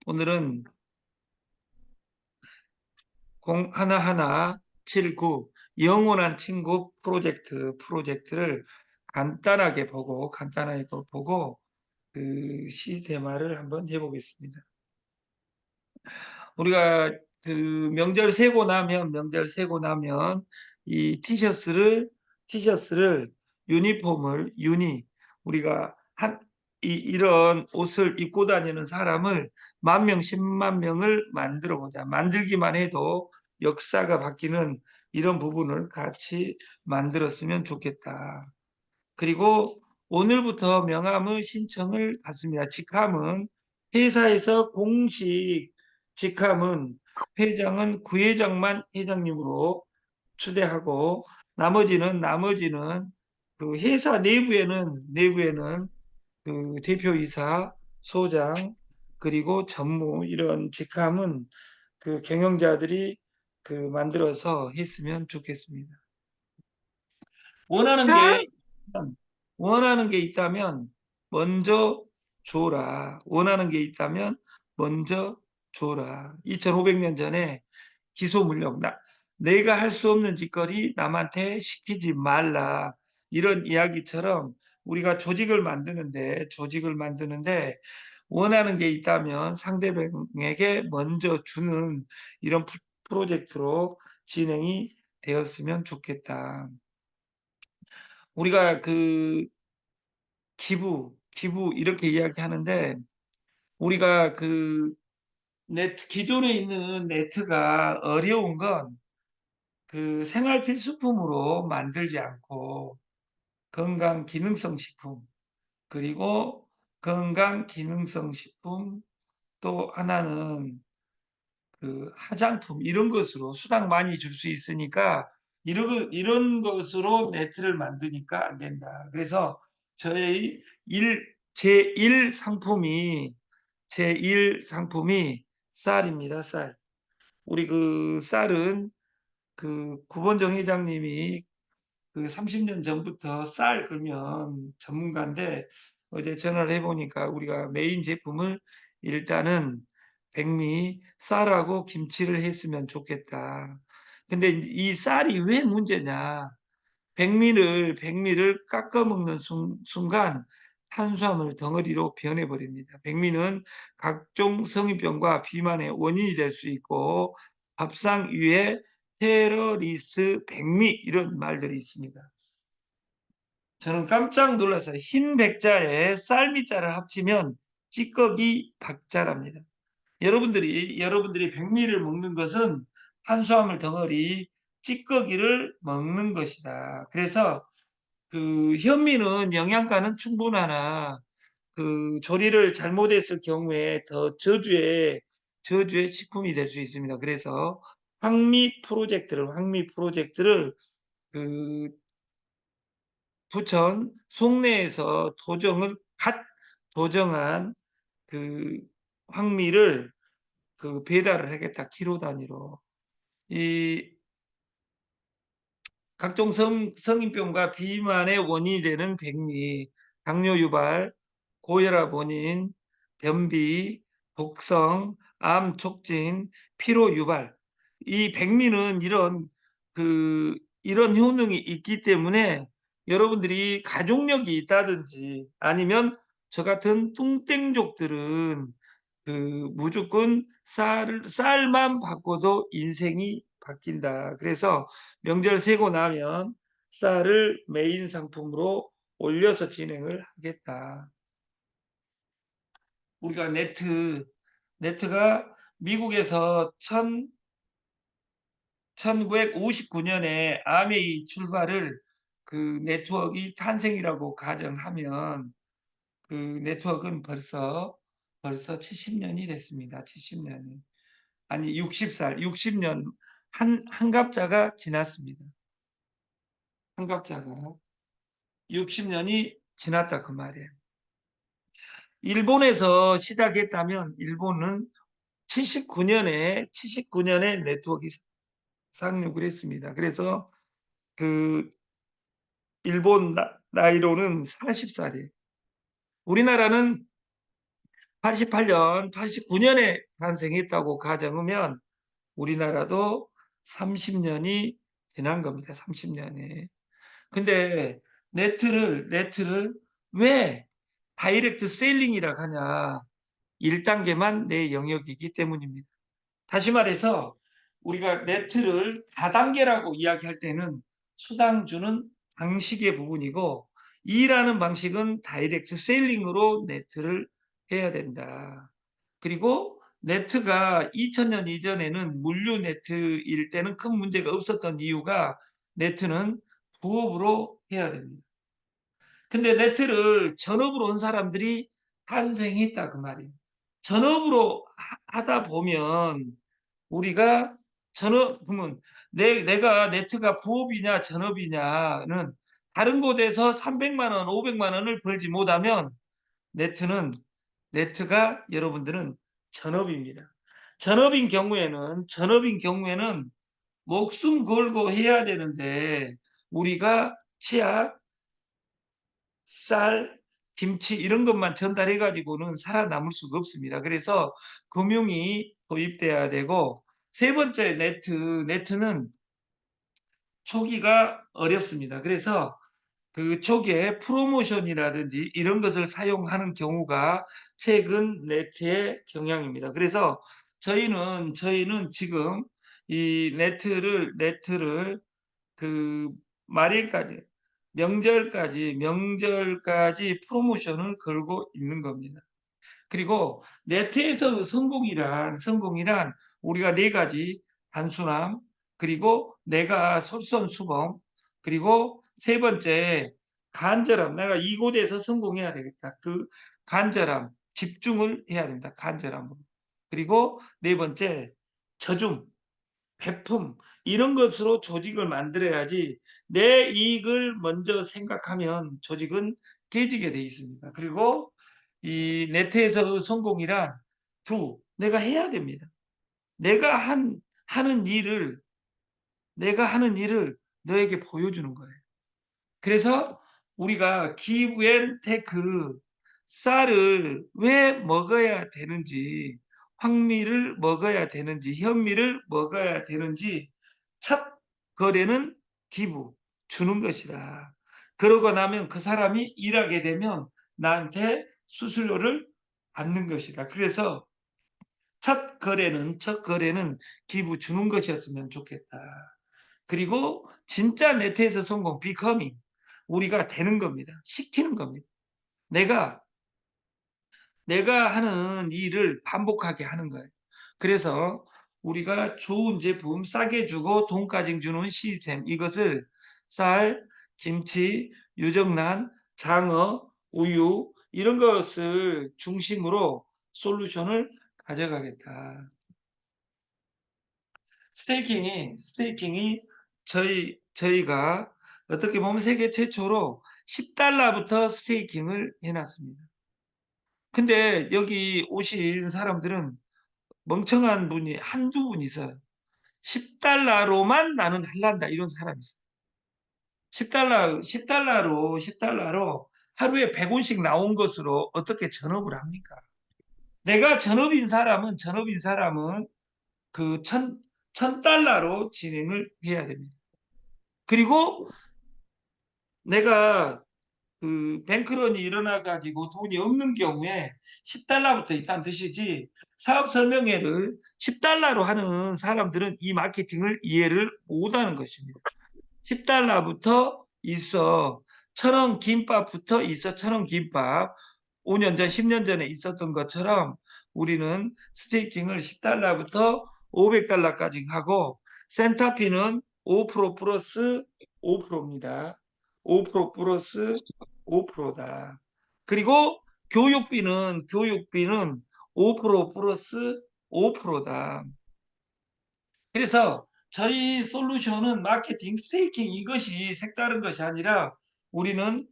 오늘은 01179 영원한 친구 프로젝트를 간단하게 보고 그 시테마를 한번 해보겠습니다. 우리가 그 명절 세고 나면 이 티셔츠를 유니폼을 우리가 이런 옷을 입고 다니는 사람을 10,000명, 10만 명을 만들어 보자. 만들기만 해도 역사가 바뀌는 이런 부분을 같이 만들었으면 좋겠다. 그리고 오늘부터 명함의 신청을 받습니다. 직함은 회사에서 공식 직함은 회장은 부회장만 회장님으로 추대하고 나머지는 그 회사 내부에는 그 대표이사, 소장 그리고 전무 이런 직함은 그 경영자들이 그 만들어서 했으면 좋겠습니다. 원하는 게 원하는 게 있다면 먼저 줘라. 원하는 게 있다면 먼저 줘라. 2500년 전에 기소문력, 내가 할 수 없는 짓거리 남한테 시키지 말라. 이런 이야기처럼 우리가 조직을 만드는데 원하는 게 있다면 상대방에게 먼저 주는 이런 프로젝트로 진행이 되었으면 좋겠다. 우리가 그 기부 이렇게 이야기하는데 우리가 그 기존에 있는 네트가 어려운 건 그 생활 필수품으로 만들지 않고 건강 기능성 식품 그리고 건강 기능성 식품 또 하나는 그 화장품 이런 것으로 수당 많이 줄 수 있으니까 이런 것으로 네트를 만드니까 안 된다. 그래서 저의 제1 상품이 제1 상품이 쌀입니다. 쌀. 우리 그 쌀은 그 구본정 회장님이 그 30년 전부터 쌀 그러면 전문가인데 어제 전화를 해보니까 우리가 메인 제품을 일단은 백미 쌀하고 김치를 했으면 좋겠다. 근데 이 쌀이 왜 문제냐? 백미를 깎아 먹는 순간 탄수화물 덩어리로 변해버립니다. 백미는 각종 성인병과 비만의 원인이 될 수 있고 밥상 위에 테러리스트 백미 이런 말들이 있습니다. 저는 깜짝 놀랐어요. 흰 백자에 쌀미자를 합치면 찌꺼기 박자랍니다. 여러분들이 백미를 먹는 것은 탄수화물 덩어리 찌꺼기를 먹는 것이다. 그래서 그 현미는 영양가는 충분하나 그 조리를 잘못했을 경우에 더 저주의 식품이 될 수 있습니다. 그래서 황미 프로젝트를 그 부천 송내에서 갓 도정한 그 황미를 그 배달을 하겠다 키로 단위로 이 각종 성인병과 비만의 원인이 되는 백미, 당뇨 유발, 고혈압 원인, 변비, 독성, 암 촉진, 피로 유발. 이 백미는 이런 효능이 있기 때문에 여러분들이 가족력이 있다든지 아니면 저 같은 뚱땡족들은 그 무조건 쌀만 바꿔도 인생이 바뀐다. 그래서 명절 세고 나면 쌀을 메인 상품으로 올려서 진행을 하겠다. 우리가 네트가 미국에서 1959년에 아메이 출발을 그 네트워크가 탄생이라고 가정하면 그 네트워크는 벌써 70년이 됐습니다. 70년이. 아니 60년 한갑자가 지났습니다. 한갑자가 60년이 지났다 그 말이에요. 일본에서 시작했다면 일본은 79년에 네트워크 상륙을 했습니다. 그래서 그 일본 나이로는 40살이에요. 우리나라는 88년, 89년에 탄생했다고 가정하면 우리나라도 30년이 지난 겁니다. 30년에. 근데 네트를 왜 다이렉트 셀링이라 하냐? 1단계만 내 영역이기 때문입니다. 다시 말해서 우리가 네트를 다단계라고 이야기할 때는 수당주는 방식의 부분이고, 이라는 방식은 다이렉트 셀링으로 네트를 해야 된다. 그리고 네트가 2000년 이전에는 물류 네트일 때는 큰 문제가 없었던 이유가 네트는 부업으로 해야 됩니다. 근데 네트를 전업으로 온 사람들이 탄생했다 그 말이에요. 전업으로 하다 보면 우리가 전업 그러면 내가 네트가 부업이냐 전업이냐는 다른 곳에서 300만 원, 500만 원을 벌지 못하면 네트는 네트가 여러분들은 전업입니다. 전업인 경우에는 목숨 걸고 해야 되는데 우리가 치약, 쌀, 김치 이런 것만 전달해 가지고는 살아남을 수가 없습니다. 그래서 금융이 도입돼야 되고, 세 번째 네트는 초기가 어렵습니다. 그래서 그 초기에 프로모션이라든지 이런 것을 사용하는 경우가 최근 네트의 경향입니다. 그래서 저희는 지금 이 네트를 그 말일까지 명절까지 프로모션을 걸고 있는 겁니다. 그리고 네트에서 성공이란 우리가 네 가지: 단순함, 그리고 내가 솔선수범, 그리고 세 번째 간절함. 내가 이곳에서 성공해야 되겠다. 그 간절함, 집중을 해야 된다. 간절함으로. 그리고 네 번째 저중, 베품 이런 것으로 조직을 만들어야지, 내 이익을 먼저 생각하면 조직은 깨지게 돼 있습니다. 그리고 이 네트에서 성공이란 내가 해야 됩니다. 내가 하는 일을 내가 하는 일을 너에게 보여주는 거예요. 그래서 우리가 기브 앤 테크, 쌀을 왜 먹어야 되는지, 황미를 먹어야 되는지, 현미를 먹어야 되는지, 첫 거래는 기부, 주는 것이다. 그러고 나면 그 사람이 일하게 되면 나한테 수수료를 받는 것이다. 그래서 첫 거래는 기부 주는 것이었으면 좋겠다. 그리고 진짜 네트에서 성공, 비커밍. 우리가 되는 겁니다. 시키는 겁니다. 내가 하는 일을 반복하게 하는 거예요. 그래서 우리가 좋은 제품 싸게 주고 돈까지 주는 시스템, 이것을 쌀, 김치, 유정란, 장어, 우유 이런 것을 중심으로 솔루션을 가져가겠다. 스테이킹이 저희가 어떻게 보면 세계 최초로 10달러부터 스테이킹을 해놨습니다. 근데 여기 오신 사람들은 멍청한 분이 한두 분 있어요. 10달러로만 나는 할란다 이런 사람이 있어요. 10달러로 하루에 100원씩 나온 것으로 어떻게 전업을 합니까? 내가 전업인 사람은 그 1000달러로 진행을 해야 됩니다. 그리고 내가 그 뱅크런이 일어나 가지고 돈이 없는 경우에 10달러부터 일단 드시지, 사업 설명회를 10달러로 하는 사람들은 이 마케팅을 이해를 못하는 것입니다. 10달러부터 있어. 1,000원 김밥부터 있어. 1,000원 김밥. 5년 전, 10년 전에 있었던 것처럼 우리는 스테이킹을 10달러부터 500달러까지 하고, 센터피는 5% 플러스 5%입니다. 5% 플러스 5%다. 그리고 교육비는 5% 플러스 5%다. 그래서 저희 솔루션은 마케팅, 스테이킹 이것이 색다른 것이 아니라 우리는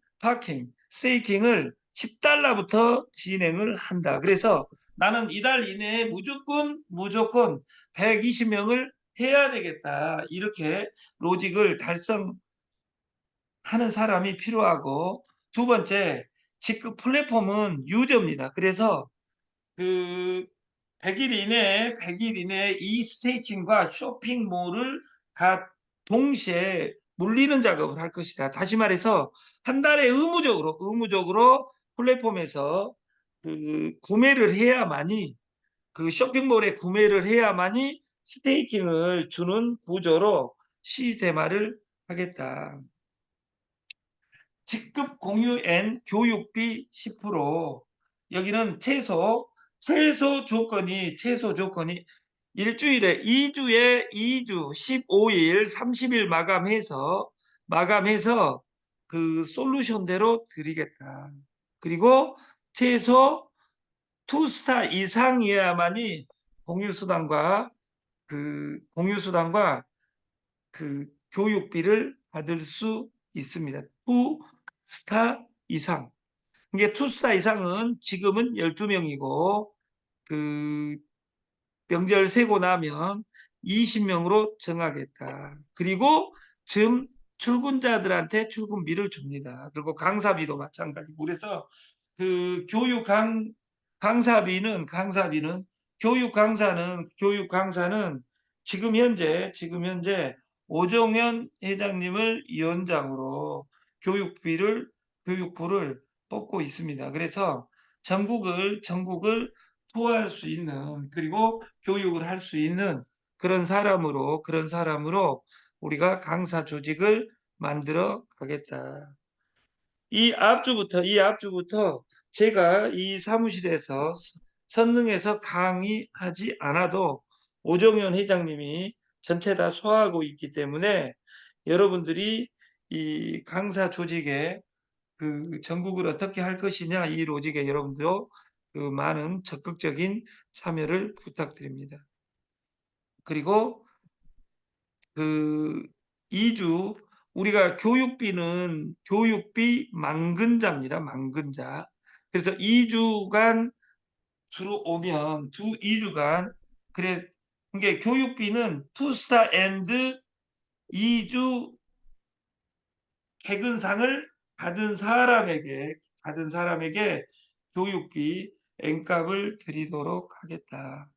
스테이킹을 10달러부터 진행을 한다. 그래서 나는 이달 이내에 무조건 120명을 해야 되겠다. 이렇게 로직을 달성하는 사람이 필요하고, 두 번째, 지금 플랫폼은 유저입니다. 그래서 그 100일 이내에 이 스테이킹과 쇼핑몰을 동시에 물리는 작업을 할 것이다. 다시 말해서 한 달에 의무적으로 플랫폼에서 구매를 해야만이, 그 쇼핑몰에 구매를 해야만이 스테이킹을 주는 구조로 시스템화를 하겠다. 직급 공유 앤 교육비 10%. 여기는 최소 조건이 일주일에 2주 15일 30일 마감해서 그 솔루션대로 드리겠다. 그리고 최소 2스타 이상이어야만이 공유수당과 그 교육비를 받을 수 있습니다. 2스타 이상. 이게 2스타 이상은 지금은 12명이고 그 명절 세고 나면 20명으로 정하겠다. 그리고 출근자들한테 출근비를 줍니다. 그리고 강사비도 마찬가지고. 그래서 그 강사비는 교육 강사는 지금 현재 오정현 회장님을 위원장으로 교육부를 뽑고 있습니다. 그래서 전국을 투어할 수 있는, 그리고 교육을 할 수 있는 그런 사람으로 우리가 강사 조직을 만들어 가겠다. 이 앞주부터 제가 이 사무실에서 선능해서 강의하지 않아도 오정현 회장님이 전체 다 소화하고 있기 때문에, 여러분들이 이 강사 조직에 전국을 어떻게 할 것이냐, 이 로직에 여러분도 많은 적극적인 참여를 부탁드립니다. 그리고 그 2주 우리가 교육비 만근자입니다. 만근자. 그래서 2주간 주로 오면 2주간, 그래, 이게 교육비는 투스타 앤드 2주 개근상을 받은 사람에게 교육비 N값을 드리도록 하겠다.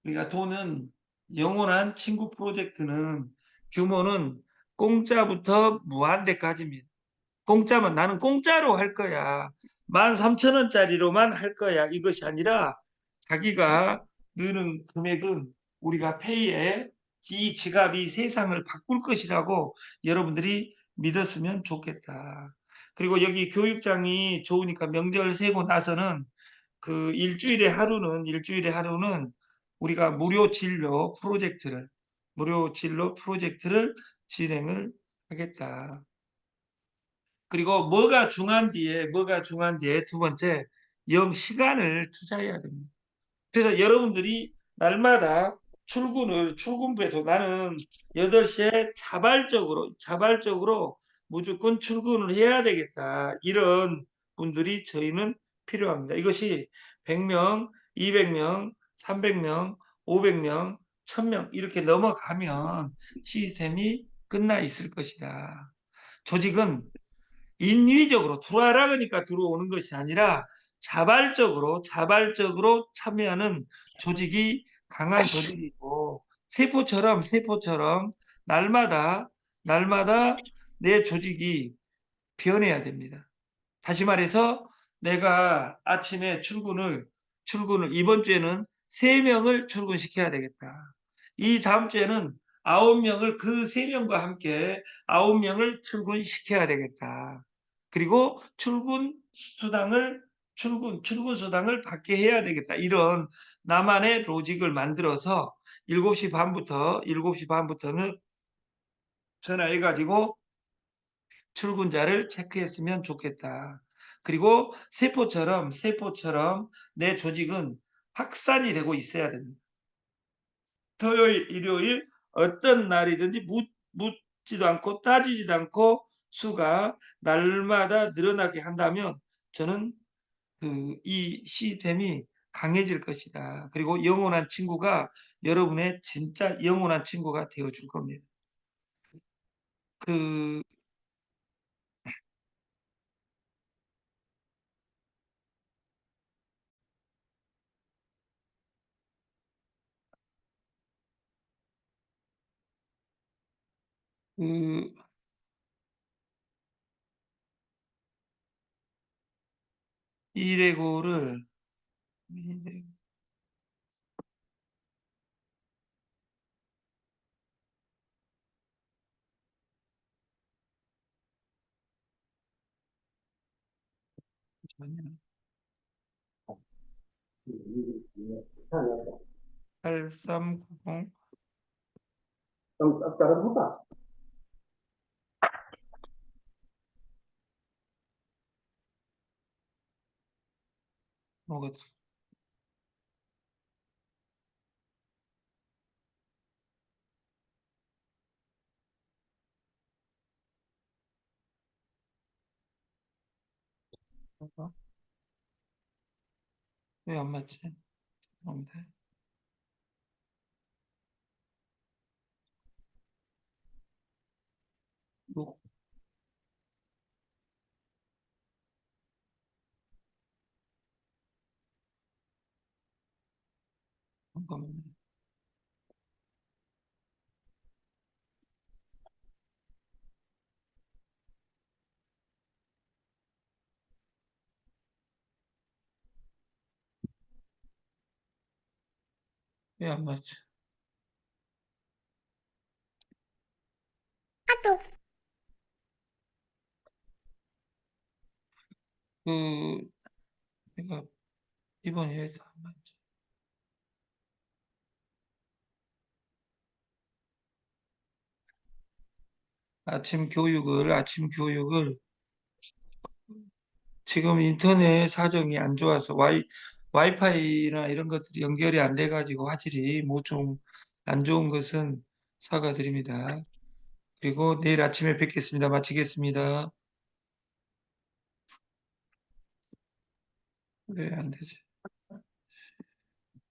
우리가 돈은, 영원한 친구 프로젝트는 규모는 공짜부터 무한대까지입니다. 공짜면 나는 공짜로 할 거야, 13,000원짜리로만 할 거야, 이것이 아니라 자기가 느는 금액은 우리가 페이에 이 지갑이 세상을 바꿀 것이라고 여러분들이 믿었으면 좋겠다. 그리고 여기 교육장이 좋으니까 명절 세고 나서는 일주일에 하루는 우리가 무료 진로 프로젝트를 진행을 하겠다. 그리고 뭐가 중요한 뒤에 두 번째, 시간을 투자해야 됩니다. 그래서 여러분들이 날마다 출근부에서 나는 8시에 자발적으로 무조건 출근을 해야 되겠다, 이런 분들이 저희는 필요합니다. 이것이 100명, 200명, 300명, 500명, 1000명 이렇게 넘어가면 시스템이 끝나 있을 것이다. 조직은 인위적으로 들어와라 그러니까 들어오는 것이 아니라 자발적으로 참여하는 조직이 강한 조직이고, 세포처럼 날마다 내 조직이 변해야 됩니다. 다시 말해서 내가 아침에 출근을 이번 주에는 3명을 출근시켜야 되겠다. 이 다음 주에는 9명을, 그 3명과 함께 9명을 출근시켜야 되겠다. 그리고 출근 수당을 받게 해야 되겠다. 이런 나만의 로직을 만들어서 7시 반부터는 전화해가지고 출근자를 체크했으면 좋겠다. 그리고 세포처럼 내 조직은 확산이 되고 있어야 됩니다. 토요일, 일요일 어떤 날이든지 묻지도 않고 따지지도 않고 수가 날마다 늘어나게 한다면 저는 이 시스템이 강해질 것이다. 그리고 여러분의 진짜 영원한 친구가 되어줄 겁니다. 그 그, 이레고를, 잠시만요. 8390, Dalam apa? 뭐가, 왜 안 맞지? 죄송합니다. 뭐, 잠깐만요. 왜 안 맞지? 그, 내가 이번에 왜안 맞지? 아침 교육을 지금 인터넷 사정이 안 좋아서 와이파이나 이런 것들이 연결이 안 돼가지고 화질이 뭐 좀 안 좋은 것은 사과드립니다. 그리고 내일 아침에 뵙겠습니다. 마치겠습니다. 왜 안 되지?